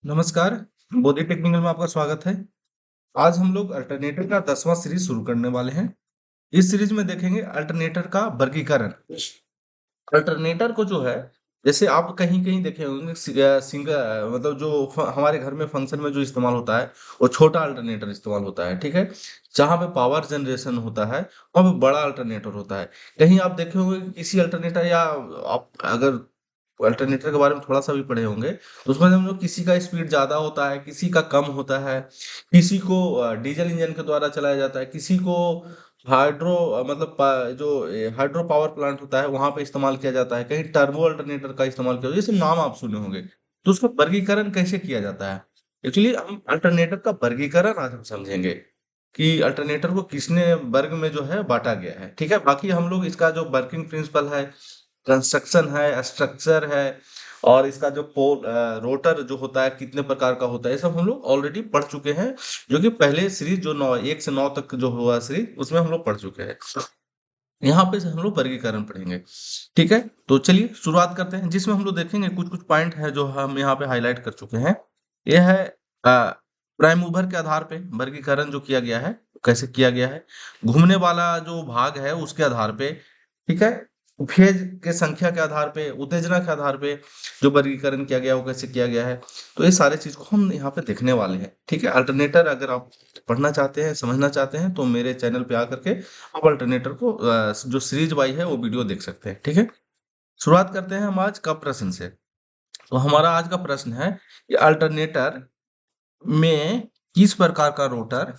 नमस्कार, बोधि टेक्निकल में आपका स्वागत है। आज हम लोग अल्टरनेटर का 10वां सीरीज शुरू करने वाले हैं। इस सीरीज में देखेंगे अल्टरनेटर का वर्गीकरण। अल्टरनेटर को जो है, जैसे आप कहीं कहीं देखे होंगे सिंगल मतलब जो हमारे घर में फंक्शन में जो इस्तेमाल होता है वो छोटा अल्टरनेटर इस्तेमाल होता है, ठीक है। जहाँ पे पावर जनरेशन होता है वहाँ पे बड़ा अल्टरनेटर होता है। कहीं आप देखे होंगे कि किसी अल्टरनेटर या आप अगर अल्टरनेटर के बारे में थोड़ा सा भी पढ़े होंगे तो उसमें समझो किसी का स्पीड ज्यादा होता है, किसी का कम होता है, किसी को डीजल इंजन के द्वारा चलाया जाता है, किसी को हाइड्रो मतलब जो हाइड्रो पावर प्लांट होता है वहां पे इस्तेमाल किया जाता है, कहीं टर्बो अल्टरनेटर का इस्तेमाल किया जाता है। ये सब नाम आप सुने होंगे। तो उसका वर्गीकरण कैसे किया जाता है? एक्चुअली हम अल्टरनेटर का वर्गीकरण आज हम समझेंगे कि अल्टरनेटर को किसने वर्ग में जो है बांटा गया है, ठीक है। बाकी हम लोग इसका जो वर्किंग प्रिंसिपल है, कंस्ट्रक्शन है, स्ट्रक्चर है, और इसका जो पोल रोटर जो होता है कितने प्रकार का होता है, ये सब हम लोग ऑलरेडी पढ़ चुके हैं। जो कि पहले सीरीज जो 1 से 9 तक जो हुआ सीरीज उसमें हम लोग पढ़ चुके हैं। यहाँ पे से हम लोग वर्गीकरण पढ़ेंगे, ठीक है। तो चलिए शुरुआत करते हैं, जिसमें हम लोग देखेंगे कुछ कुछ पॉइंट है जो हम यहाँ पे हाईलाइट कर चुके हैं। यह है प्राइम मूवर के आधार पे वर्गीकरण जो किया गया है, कैसे किया गया है। घूमने वाला जो भाग है उसके आधार पे, ठीक है। फेज के संख्या के आधार पे, उत्तेजना के आधार पे जो वर्गीकरण किया गया वो कैसे किया गया है। तो ये सारे चीज को हम यहाँ पे देखने वाले हैं, ठीक है। अल्टरनेटर अगर आप पढ़ना चाहते हैं, समझना चाहते हैं, तो मेरे चैनल पे आकर के आप अल्टरनेटर को जो सीरीज वाइज है वो वीडियो देख सकते हैं, ठीक है। शुरुआत करते हैं हम आज का प्रश्न से। तो हमारा आज का प्रश्न है कि अल्टरनेटर में किस प्रकार का रोटर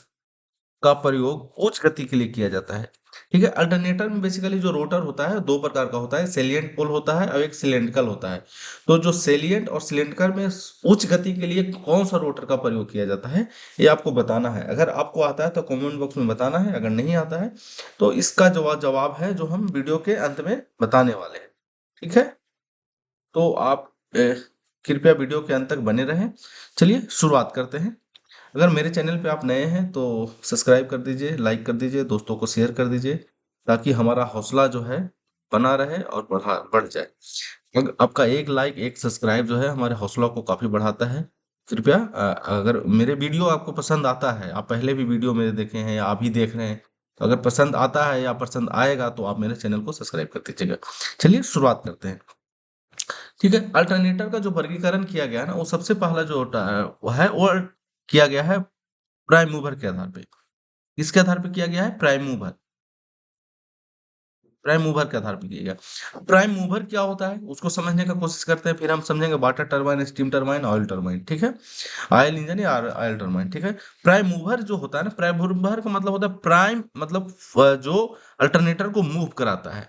का प्रयोग उच्च गति के लिए किया जाता है, ठीक है। अल्टरनेटर में बेसिकली जो रोटर होता है दो प्रकार का होता है, सेलिएंट पोल होता है और एक सिलेंड्रिकल होता है। तो जो सेलिएंट और सिलेंड्रिकल में उच्च गति के लिए कौन सा रोटर का प्रयोग किया जाता है ये आपको बताना है। अगर आपको आता है तो कमेंट बॉक्स में बताना है, अगर नहीं आता है तो इसका जवाब है जो हम वीडियो के अंत में बताने वाले हैं, ठीक है। तो आप कृपया वीडियो के अंत तक बने रहें। चलिए शुरुआत करते हैं। अगर मेरे चैनल पे आप नए हैं तो सब्सक्राइब कर दीजिए, लाइक कर दीजिए, दोस्तों को शेयर कर दीजिए, ताकि हमारा हौसला जो है बना रहे और बढ़ जाए। आपका एक लाइक एक सब्सक्राइब जो है हमारे हौसला को काफी बढ़ाता है। कृपया अगर मेरे वीडियो आपको पसंद आता है, आप पहले भी वीडियो मेरे देखे हैं या अभी देख रहे हैं, तो अगर पसंद आता है या पसंद आएगा तो आप मेरे चैनल को सब्सक्राइब कर दीजिएगा। चलिए शुरुआत करते हैं, ठीक है। अल्टरनेटर का जो वर्गीकरण किया गया है ना, वो सबसे पहला जो वो है वो किया गया है प्राइम मूवर के आधार पे। किसके आधार पे किया गया है? Prime mover. प्राइम मूवर के आधार पे किया गया। प्राइम मूवर क्या होता है उसको समझने का कोशिश करते हैं, फिर हम समझेंगे water turbine, steam turbine, oil turbine, ठीक है। ऑयल इंजन या ऑयल टरबाइन, ठीक है। प्राइम मूवर जो होता है ना, प्राइम मूवर का मतलब होता है प्राइम मतलब जो अल्टरनेटर को मूव कराता है।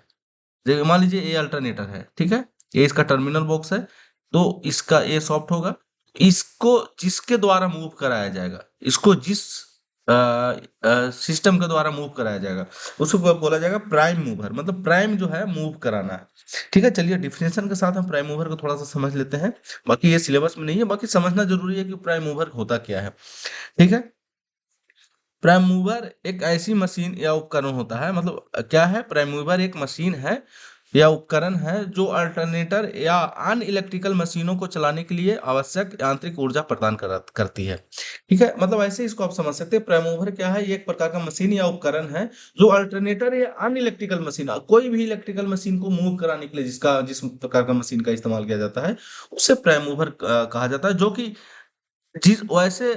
जैसे मान लीजिए ये अल्टरनेटर है, ठीक है। ये इसका टर्मिनल बॉक्स है, तो इसका ये सॉफ्ट होगा। इसको जिसके द्वारा मूव कराया जाएगा, इसको जिस सिस्टम के द्वारा मूव कराया जाएगा उसको बोला जाएगा प्राइम मूवर। मतलब प्राइम जो है मूव कराना है, ठीक है। चलिए डिफिनेशन के साथ हम प्राइम मूवर को थोड़ा सा समझ लेते हैं। बाकी ये सिलेबस में नहीं है, बाकी समझना जरूरी है कि प्राइम मूवर होता क्या है, ठीक है। प्राइम मूवर एक ऐसी मशीन या उपकरण होता है, मतलब क्या है? प्राइम मूवर एक मशीन है या उपकरण है जो अल्टरनेटर या अन्य इलेक्ट्रिकल मशीनों को चलाने के लिए आवश्यक यांत्रिक ऊर्जा प्रदान करती है, ठीक है। मतलब ऐसे इसको आप समझ सकते हैं। प्राइम मूवर क्या है? ये एक प्रकार का मशीन या उपकरण है जो अल्टरनेटर या अन्य इलेक्ट्रिकल मशीन, कोई भी इलेक्ट्रिकल मशीन को मूव कराने के लिए जिस प्रकार का मशीन का इस्तेमाल किया जाता है उसे प्राइम मूवर कहा जाता है। जो कि जिस वैसे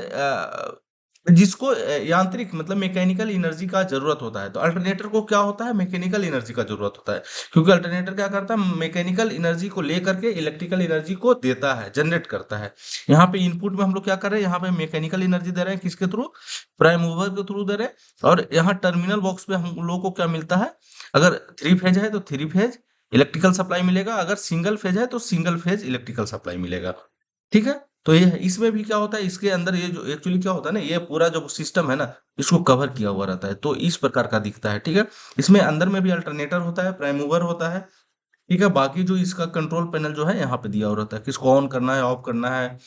जिसको यांत्रिक मतलब मैकेनिकल एनर्जी का जरूरत होता है। तो अल्टरनेटर को क्या होता है? मैकेनिकल एनर्जी का जरूरत होता है, क्योंकि अल्टरनेटर क्या करता है? मैकेनिकल एनर्जी को लेकर के इलेक्ट्रिकल एनर्जी को देता है, जनरेट करता है। यहाँ पे इनपुट में हम लोग क्या कर रहे हैं? यहाँ पे मैकेनिकल एनर्जी दे रहे हैं, किसके थ्रू? प्राइम मूवर के थ्रू दे रहे हैं। और यहाँ टर्मिनल बॉक्स पे हम लोग को क्या मिलता है? अगर थ्री फेज है तो थ्री फेज इलेक्ट्रिकल सप्लाई मिलेगा, अगर सिंगल फेज है तो सिंगल फेज इलेक्ट्रिकल सप्लाई मिलेगा, ठीक है। तो ये इसमें भी क्या होता है, इसके अंदर ये जो एक्चुअली क्या होता है ना, ये पूरा जो सिस्टम है ना इसको कवर किया हुआ रहता है, तो इस प्रकार का दिखता है, ठीक है। इसमें अंदर में भी अल्टरनेटर होता है, प्राइम मूवर होता है, ठीक है। बाकी जो इसका कंट्रोल पैनल जो है यहाँ पे दिया हुआ रहता है, किसको ऑन करना है, ऑफ करना है,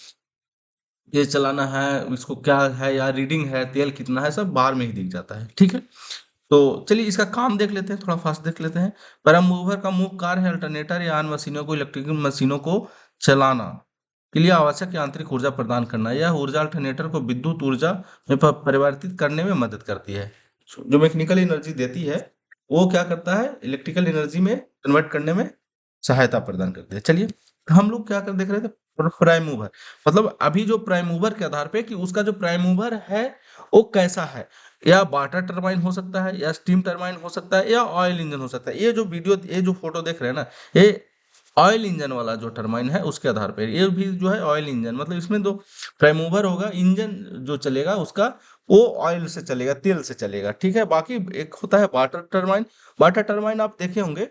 ये चलाना है, इसको क्या है, या रीडिंग है, तेल कितना है, सब बाहर में ही दिख जाता है, ठीक है। तो चलिए इसका काम देख लेते हैं, थोड़ा फास्ट देख लेते हैं। प्राइम मूवर का मुख्य कार्य है अल्टरनेटर या अन्य मशीनों को, इलेक्ट्रिकल मशीनों को चलाना, के लिए आवश्यक यांत्रिक ऊर्जा प्रदान करना। यह ऊर्जा अल्टरनेटर को विद्युत ऊर्जा में परिवर्तित करने में मदद करती है। जो मैकेनिकल एनर्जी देती है वो क्या करता है, इलेक्ट्रिकल एनर्जी में कन्वर्ट करने में सहायता प्रदान करती है। चलिए हम लोग क्या कर देख रहे थे, प्राइम मूवर। मतलब अभी जो प्राइम मूवर के आधार पे कि उसका जो प्राइम मूवर है वो कैसा है, या वाटर टरबाइन हो सकता है, या स्टीम टरबाइन हो सकता है, या ऑयल इंजन हो सकता है। ये जो फोटो देख रहे हैं ना, ये ऑयल इंजन वाला जो टरबाइन है उसके आधार पे, ये भी जो है ऑयल इंजन, मतलब इसमें दो प्राइम मूवर होगा, इंजन जो चलेगा उसका वो ऑयल से चलेगा, तेल से चलेगा, ठीक है। बाकी एक होता है वाटर टरबाइन। वाटर टरबाइन आप देखे होंगे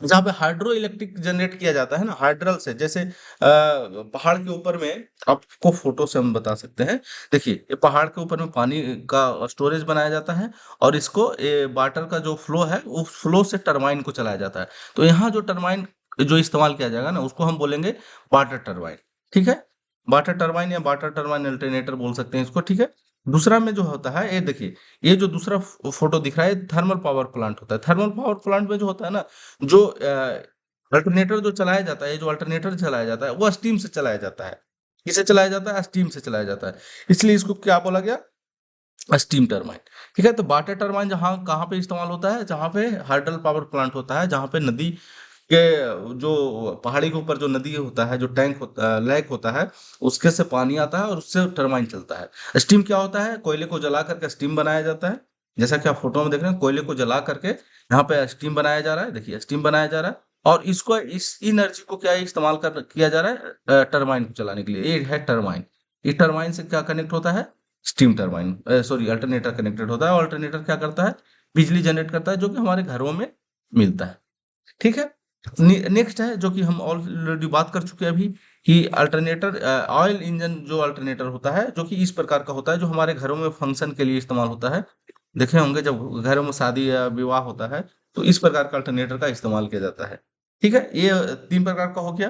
जहाँ पे हाइड्रो इलेक्ट्रिक जनरेट किया जाता है ना, हाइड्रल से, जैसे पहाड़ के ऊपर में, आपको फोटो से हम बता सकते हैं। देखिए ये पहाड़ के ऊपर में पानी का स्टोरेज बनाया जाता है, और इसको वाटर का जो फ्लो है वो फ्लो से टरबाइन को चलाया जाता है। तो यहाँ जो टरबाइन जो इस्तेमाल किया जाएगा ना उसको हम बोलेंगे वाटर टरबाइन, ठीक है। वाटर टरबाइन या वाटर टरबाइन अल्टरनेटर बोल सकते हैं इसको, ठीक है। दूसरा में जो होता है, ये देखिए, ये जो दूसरा फोटो दिख रहा है थर्मल पावर प्लांट होता है। थर्मल पावर प्लांट में जो होता है ना, जो अल्टरनेटर जो चलाया जाता है, ये जो अल्टरनेटर चलाया जाता है वो स्टीम से चलाया जाता है। किसे चलाया जाता है, स्टीम से चलाया जाता है, इसलिए इसको क्या बोला गया, स्टीम टरबाइन, ठीक है। तो वाटर टरबाइन जहाँ कहाँ पे इस्तेमाल होता है, जहाँ पे हाइडल पावर प्लांट होता है, जहाँ पे नदी के जो पहाड़ी के ऊपर जो नदी होता है, जो टैंक होता है, लेक होता है, उसके से पानी आता है और उससे टरबाइन चलता है। स्टीम क्या होता है, कोयले को जला करके स्टीम बनाया जाता है, जैसा कि आप फोटो में देख रहे हैं, कोयले को जला करके यहाँ पे स्टीम बनाया जा रहा है, देखिए स्टीम बनाया जा रहा है, और इसको इस एनर्जी को क्या इस्तेमाल कर किया जा रहा है, टरबाइन को चलाने के लिए। ये है टरबाइन, ये टरबाइन से क्या कनेक्ट होता है, steam turbine, sorry alternator connected होता है, और अल्टरनेटर क्या करता है, बिजली जनरेट करता है, जो कि हमारे घरों में मिलता है, ठीक है। नेक्स्ट है जो कि हम ऑलरेडी बात कर चुके हैं अभी, कि अल्टरनेटर ऑयल इंजन जो अल्टरनेटर होता है, जो कि इस प्रकार का होता है, जो हमारे घरों में फंक्शन के लिए इस्तेमाल होता है। देखे होंगे जब घरों में शादी या विवाह होता है तो इस प्रकार का अल्टरनेटर का इस्तेमाल किया जाता है, ठीक है। ये तीन प्रकार का हो गया,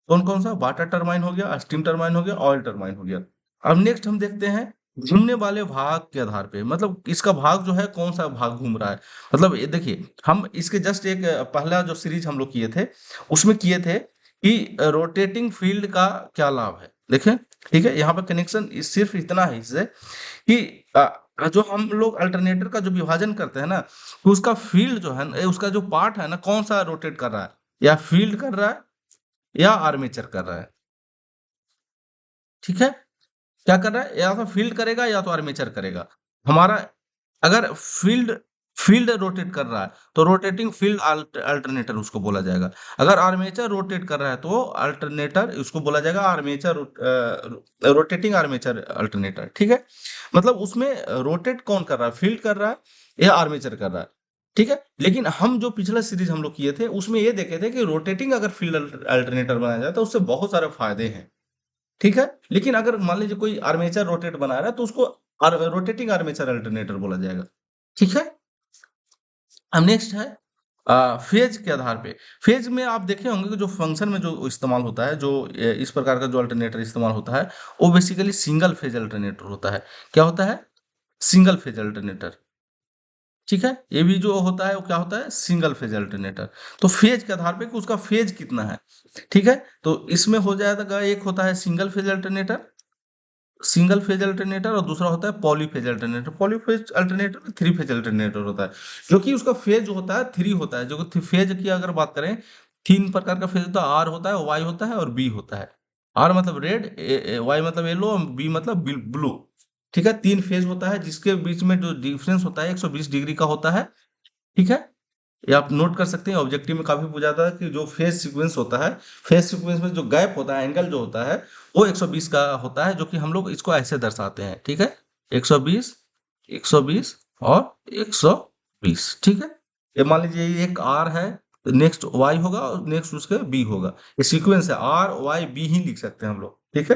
कौन कौन सा, वाटर टरबाइन हो गया, स्टीम टरबाइन हो गया, ऑयल टरबाइन हो गया। अब नेक्स्ट हम देखते हैं घूमने वाले भाग के आधार पे, मतलब इसका भाग जो है कौन सा भाग घूम रहा है। मतलब ये देखिए, हम इसके जस्ट एक पहला जो सीरीज हम लोग किए थे उसमें किए थे कि रोटेटिंग फील्ड का क्या लाभ है, देखें, ठीक है। यहाँ पे कनेक्शन सिर्फ इतना है इससे कि जो हम लोग अल्टरनेटर का जो विभाजन करते हैं ना, तो उसका फील्ड जो है उसका जो पार्ट है ना, कौन सा रोटेट कर रहा है, या फील्ड कर रहा है या आर्मेचर कर रहा है, ठीक है। क्या कर रहा है, या तो फील्ड करेगा या तो आर्मेचर करेगा। हमारा अगर फील्ड फील्ड रोटेट कर रहा है तो रोटेटिंग फील्ड अल्टरनेटर उसको बोला जाएगा। अगर आर्मेचर रोटेट कर रहा है तो अल्टरनेटर उसको बोला जाएगा आर्मेचर रोटेटिंग आर्मेचर अल्टरनेटर, ठीक है। मतलब उसमें रोटेट कौन कर रहा है, फील्ड कर रहा है या आर्मेचर कर रहा है, ठीक है। लेकिन हम जो पिछला सीरीज हम लोग किए थे उसमें ये देखे थे कि रोटेटिंग अगर फील्ड अल्टरनेटर बनाया जाए तो उससे बहुत सारे फायदे हैं, ठीक है। लेकिन अगर मान लीजिए कोई आर्मेचर रोटेट बना रहा है तो उसको रोटेटिंग आर्मेचर अल्टरनेटर बोला जाएगा, ठीक है। अब नेक्स्ट है फेज के आधार पे। फेज में आप देखे होंगे कि जो फंक्शन में जो इस्तेमाल होता है, जो इस प्रकार का जो अल्टरनेटर इस्तेमाल होता है वो बेसिकली सिंगल फेज अल्टरनेटर होता है। क्या होता है, सिंगल फेज अल्टरनेटर, ठीक है। ये भी जो होता है वो क्या होता है, सिंगल फेज अल्टरनेटर। तो फेज के आधार पे कि उसका फेज कितना है, ठीक है। तो इसमें हो जाएगा, एक होता है single phase alternator, single phase alternator, और दूसरा होता है पॉलीफेज अल्टरनेटर। पॉलीफेज अल्टरनेटर में थ्री फेज अल्टरनेटर होता है, जो कि उसका फेज जो होता है थ्री होता है। जो कि फेज की अगर बात करें, तीन प्रकार का फेज होता है, आर होता है, वाई होता है और बी होता है। आर मतलब रेड, वाई मतलब येलो, बी मतलब ब्लू, ठीक है। तीन फेज होता है जिसके बीच में जो डिफरेंस होता है 120 डिग्री का होता है, ठीक है। ये आप नोट कर सकते हैं, ऑब्जेक्टिव में काफी पूछा था कि जो फेज सीक्वेंस होता है, फेज सीक्वेंस में जो गैप होता है, एंगल जो होता है वो 120 का होता है, जो कि हम लोग इसको ऐसे दर्शाते हैं, ठीक है। 120, 120 और 120, ठीक है। ये मान लीजिए ये एक आर है, नेक्स्ट वाई होगा और नेक्स्ट उसके बी होगा। ये सीक्वेंस है, आर वाई बी ही लिख सकते हैं हम लोग, ठीक है।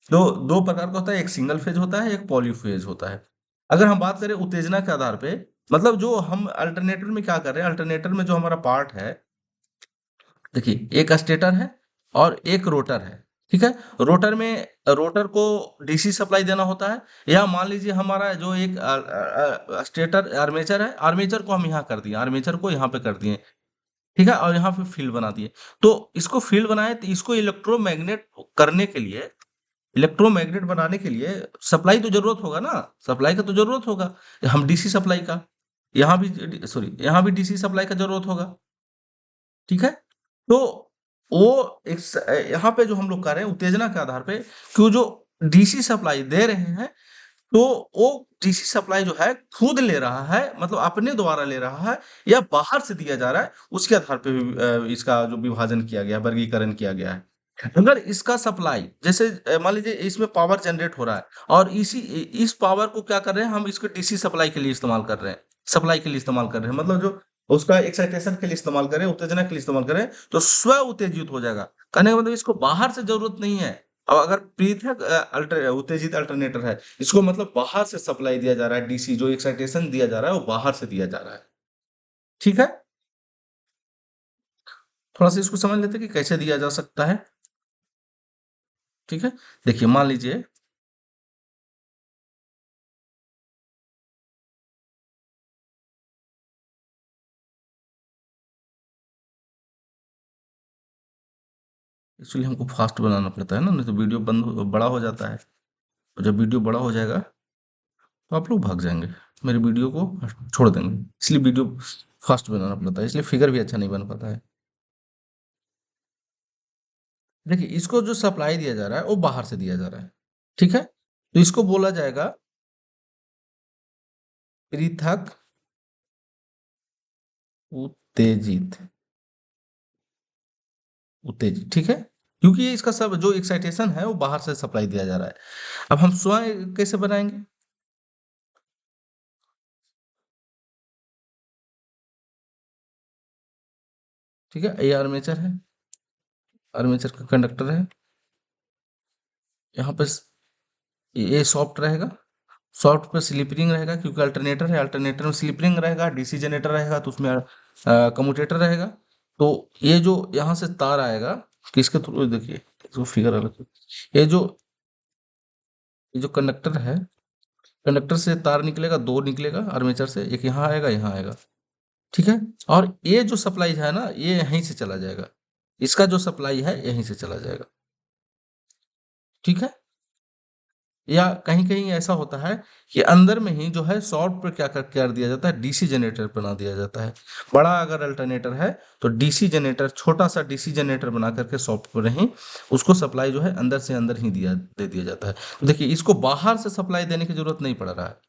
दो दो प्रकार का होता है, एक सिंगल फेज होता है, एक पॉलीफेज होता है। अगर हम बात करें उत्तेजना के आधार पे, मतलब जो हम अल्टरनेटर में क्या कर रहे हैं, अल्टरनेटर में जो हमारा पार्ट है, देखिए एक स्टेटर है और एक रोटर है, ठीक है। रोटर में रोटर को डीसी सप्लाई देना होता है, या मान लीजिए हमारा जो एक स्टेटर आर्मेचर है, आर्मेचर को हम यहाँ कर दिए, आर्मेचर को यहाँ पे कर दिए, ठीक है, और यहाँ पे फील्ड बना दिए। तो इसको फील्ड बनाए तो इसको इलेक्ट्रोमैग्नेट करने के लिए, इलेक्ट्रोमैग्नेट बनाने के लिए सप्लाई तो जरूरत होगा ना, सप्लाई का तो जरूरत होगा। हम डीसी सप्लाई का, यहाँ भी सॉरी, यहाँ भी डीसी सप्लाई का जरूरत होगा। ठीक है, तो वो यहाँ पे जो हम लोग कर रहे हैं उत्तेजना के आधार पे कि वो जो डीसी सप्लाई दे रहे हैं, तो वो डीसी सप्लाई जो है खुद ले रहा है, मतलब अपने द्वारा ले रहा है, या बाहर से दिया जा रहा है, उसके आधार पे भी इसका जो विभाजन किया गया, वर्गीकरण किया गया है। अगर इसका सप्लाई जैसे मान लीजिए इसमें पावर जनरेट हो रहा है, और इस पावर को क्या कर रहे हैं हम, इसको डीसी सप्लाई के लिए इस्तेमाल कर रहे हैं, सप्लाई के लिए इस्तेमाल कर रहे हैं, मतलब जो उसका एक्साइटेशन के लिए इस्तेमाल करें, उत्तेजना के लिए इस्तेमाल करें, तो स्व उत्तेजित हो जाएगा। कहने का मतलब इसको बाहर से जरूरत नहीं है। और अगर पृथक उत्तेजित अल्टरनेटर है, इसको मतलब बाहर से सप्लाई दिया जा रहा है, डीसी जो एक्साइटेशन दिया जा रहा है वो बाहर से दिया जा रहा है। ठीक है, थोड़ा सा इसको समझ लेते हैं कि कैसे दिया जा सकता है। ठीक है, देखिए मान लीजिए, एक्चुअली हमको फास्ट बनाना पड़ता है ना, नहीं तो वीडियो बड़ा हो जाता है, और जब वीडियो बड़ा हो जाएगा तो आप लोग भाग जाएंगे, मेरे वीडियो को छोड़ देंगे, इसलिए वीडियो फास्ट बनाना पड़ता है, इसलिए फिगर भी अच्छा नहीं बन पाता है। देखिए इसको जो सप्लाई दिया जा रहा है वो बाहर से दिया जा रहा है। ठीक है, तो इसको बोला जाएगा पृथक उत्तेजित, उत्तेजित। ठीक है, क्योंकि ये इसका सब जो एक्साइटेशन है वो बाहर से सप्लाई दिया जा रहा है। अब हम स्वयं कैसे बनाएंगे? ठीक है, ये आर्मेचर है, आर्मेचर का कंडक्टर है, यहाँ पे ये सॉफ्ट रहेगा, सॉफ्ट पे स्लिप रिंग रहेगा, क्योंकि अल्टरनेटर है, अल्टरनेटर में स्लिप रिंग रहेगा, डीसी जनरेटर रहेगा तो उसमें कम्यूटेटर रहेगा। तो ये जो यहाँ से तार आएगा, किसके थ्रू, देखिए इसको फिगर अलग, ये जो ये जो कंडक्टर है, कंडक्टर से तार निकलेगा, दो निकलेगा आर्मेचर से, एक यहाँ आएगा, यहाँ आएगा। ठीक है, और ये जो सप्लाई है ना, ये यहीं से चला जाएगा, इसका जो सप्लाई है यहीं से चला जाएगा। ठीक है, या कहीं-कहीं ऐसा होता है कि अंदर में ही जो है शॉर्ट पे क्या कर दिया जाता है, डीसी जनरेटर बना दिया जाता है। बड़ा अगर अल्टरनेटर है तो डीसी जनरेटर, छोटा-सा डीसी जनरेटर बना करके शॉफ्ट पर ही उसको सप्लाई जो है अंदर से अंदर ही दे दिया जाता है। तो देखिए इसको बाहर से सप्लाई देने की ज़रूरत नहीं पड़ रहा है।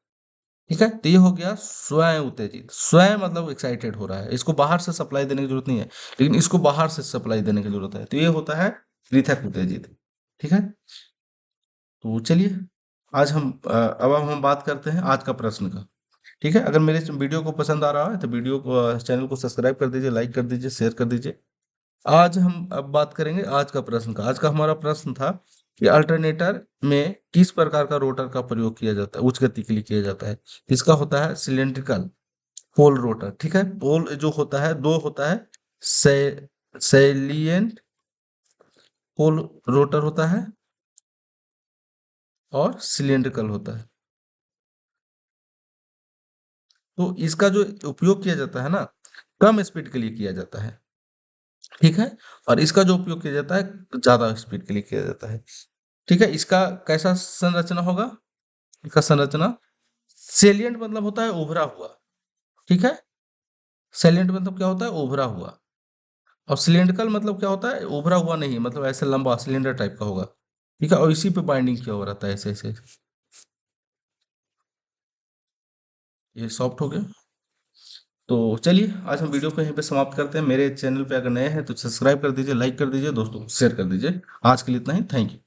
ठीक है? तो ये हो गया स्वयं उत्तेजित, स्वयं मतलब एक्साइटेड हो रहा है। इसको बाहर से सप्लाई देने की ज़रूरत नहीं है, लेकिन इसको बाहर से सप्लाई देने की ज़रूरत है। तो ये होता है पृथक उत्तेजित। ठीक है? तो चलिए अब हम बात करते हैं आज का प्रश्न का। ठीक है, अगर मेरे वीडियो को पसंद आ रहा है तो वीडियो को चैनल को सब्सक्राइब कर दीजिए, लाइक कर दीजिए, शेयर कर दीजिए। आज हम अब बात करेंगे आज का प्रश्न का। आज का हमारा प्रश्न था कि अल्टरनेटर में किस प्रकार का रोटर का प्रयोग किया जाता है, उच्च गति के लिए किया जाता है। इसका होता है सिलेंड्रिकल पोल रोटर। ठीक है, पोल जो होता है दो होता है, सैलिएंट पोल रोटर होता है और सिलेंड्रिकल होता है। तो इसका जो उपयोग किया जाता है ना, कम स्पीड के लिए किया जाता है। ठीक है, और इसका जो उपयोग किया जाता है ज्यादा स्पीड के लिए किया जाता है। ठीक है, इसका कैसा संरचना होगा? इसका संरचना सेलिएंट मतलब होता है उभरा हुआ। ठीक है, सेलिएंट मतलब क्या होता है? उभरा हुआ। और सिलेंड्रिकल मतलब क्या होता है? उभरा हुआ नहीं, मतलब ऐसे लंबा सिलेंडर टाइप का होगा। ठीक है, और इसी पे बाइंडिंग किया हुआ रहता है, ऐसे ऐसे। ये सॉफ्ट हो गया। तो चलिए आज हम वीडियो को यहीं पे समाप्त करते हैं। मेरे चैनल पे अगर नए हैं तो सब्सक्राइब कर दीजिए, लाइक कर दीजिए, दोस्तों को शेयर कर दीजिए। आज के लिए इतना ही, थैंक यू।